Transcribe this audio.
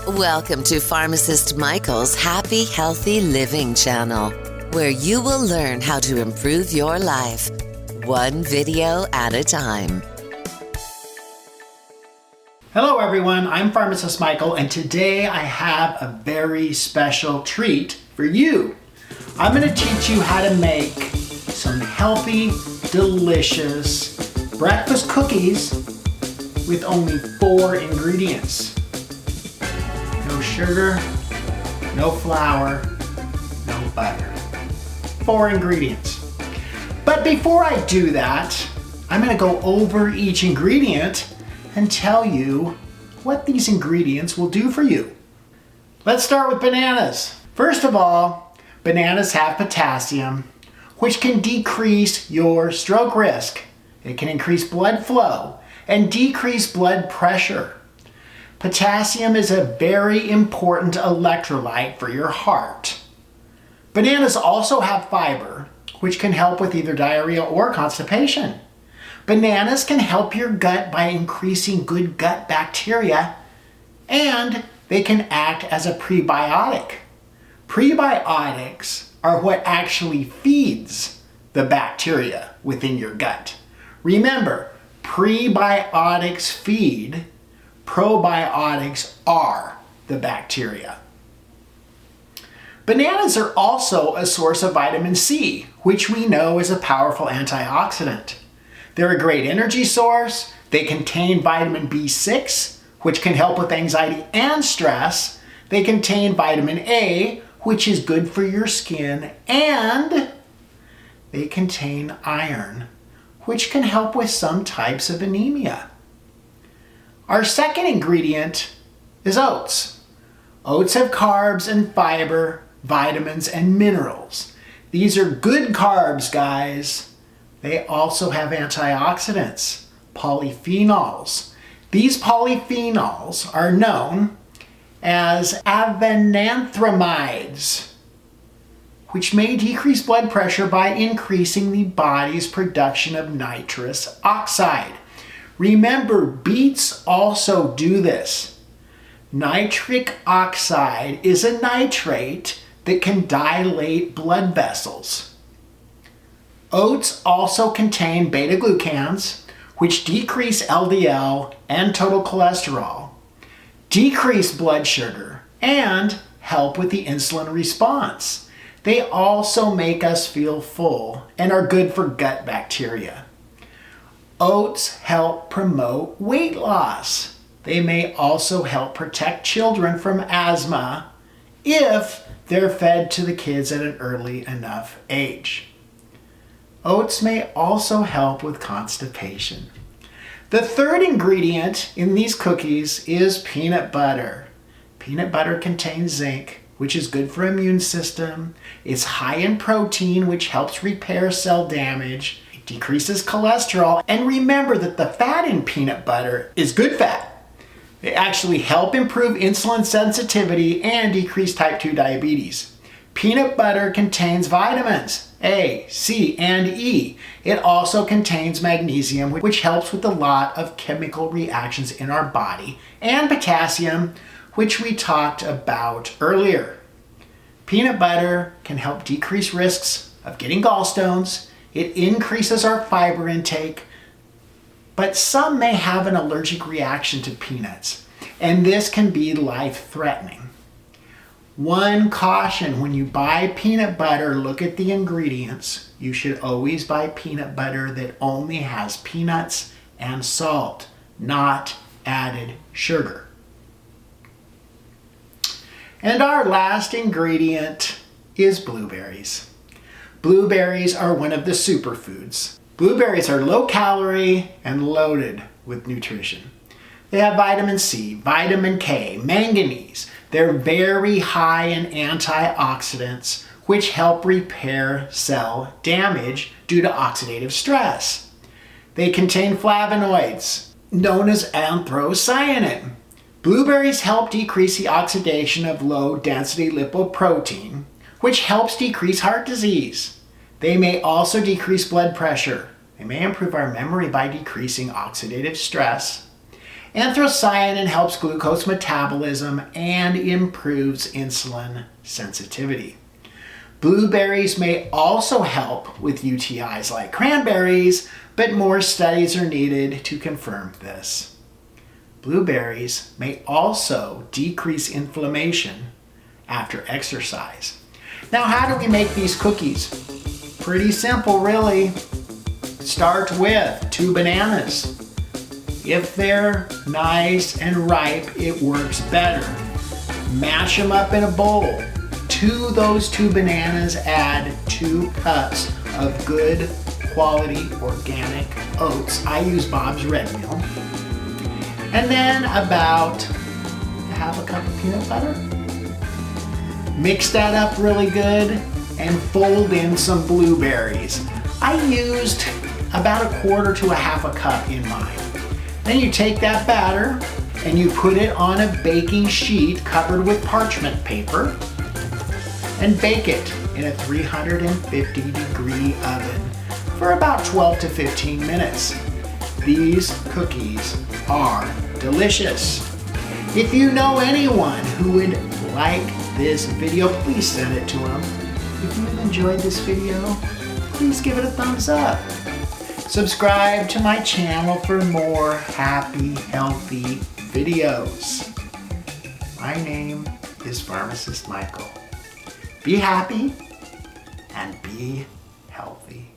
Welcome to Pharmacist Michael's Happy Healthy Living channel, where you will learn how to improve your life, one video at a time. Hello everyone, I'm Pharmacist Michael, and today I have a very special treat for you. I'm going to teach you how to make some healthy, delicious breakfast cookies with only 4 ingredients. No sugar, no flour, no butter. 4 ingredients. But before I do that, I'm going to go over each ingredient and tell you what these ingredients will do for you. Let's start with bananas. First of all, bananas have potassium, which can decrease your stroke risk. It can increase blood flow and decrease blood pressure. Potassium is a very important electrolyte for your heart. Bananas also have fiber, which can help with either diarrhea or constipation. Bananas can help your gut by increasing good gut bacteria, and they can act as a prebiotic. Prebiotics are what actually feeds the bacteria within your gut. Remember, prebiotics feed, probiotics are the bacteria. Bananas are also a source of vitamin C, which we know is a powerful antioxidant. They're a great energy source. They contain vitamin B6, which can help with anxiety and stress. They contain vitamin A, which is good for your skin, and they contain iron, which can help with some types of anemia. Our second ingredient is oats. Oats have carbs and fiber, vitamins and minerals. These are good carbs, guys. They also have antioxidants, polyphenols. These polyphenols are known as avenanthramides, which may decrease blood pressure by increasing the body's production of nitrous oxide. Remember, beets also do this. Nitric oxide is a nitrate that can dilate blood vessels. Oats also contain beta-glucans, which decrease LDL and total cholesterol, decrease blood sugar, and help with the insulin response. They also make us feel full and are good for gut bacteria. Oats help promote weight loss. They may also help protect children from asthma if they're fed to the kids at an early enough age. Oats may also help with constipation. The third ingredient in these cookies is peanut butter. Peanut butter contains zinc, which is good for immune system. It's high in protein, which helps repair cell damage. It decreases cholesterol. And remember that the fat in peanut butter is good fat. They actually help improve insulin sensitivity and decrease type 2 diabetes. Peanut butter contains vitamins A, C, and E. It also contains magnesium, which helps with a lot of chemical reactions in our body, and potassium, which we talked about earlier. Peanut butter can help decrease risks of getting gallstones. It increases our fiber intake, but some may have an allergic reaction to peanuts, and this can be life-threatening. One caution: when you buy peanut butter, look at the ingredients. You should always buy peanut butter that only has peanuts and salt, not added sugar. And our last ingredient is blueberries. Blueberries are one of the superfoods. Blueberries are low calorie and loaded with nutrition. They have vitamin C, vitamin K, manganese. They're very high in antioxidants, which help repair cell damage due to oxidative stress. They contain flavonoids, known as anthocyanin. Blueberries help decrease the oxidation of low-density lipoprotein, which helps decrease heart disease. They may also decrease blood pressure. They may improve our memory by decreasing oxidative stress. Anthocyanin helps glucose metabolism and improves insulin sensitivity. Blueberries may also help with UTIs like cranberries, but more studies are needed to confirm this. Blueberries may also decrease inflammation after exercise. Now, how do we make these cookies? Pretty simple, really. Start with 2 bananas. If they're nice and ripe, it works better. Mash them up in a bowl. To those 2 bananas, add 2 cups of good quality organic oats. I use Bob's Red Mill. And then about half a cup of peanut butter. Mix that up really good and fold in some blueberries. I used about 1/4 to 1/2 cup in mine. Then you take that batter and you put it on a baking sheet covered with parchment paper and bake it in a 350-degree oven for about 12 to 15 minutes. These cookies are delicious. If you know anyone who would like this video, please send it to them. If you've enjoyed this video, please give it a thumbs up. Subscribe to my channel for more happy, healthy videos. My name is Pharmacist Michael. Be happy and be healthy.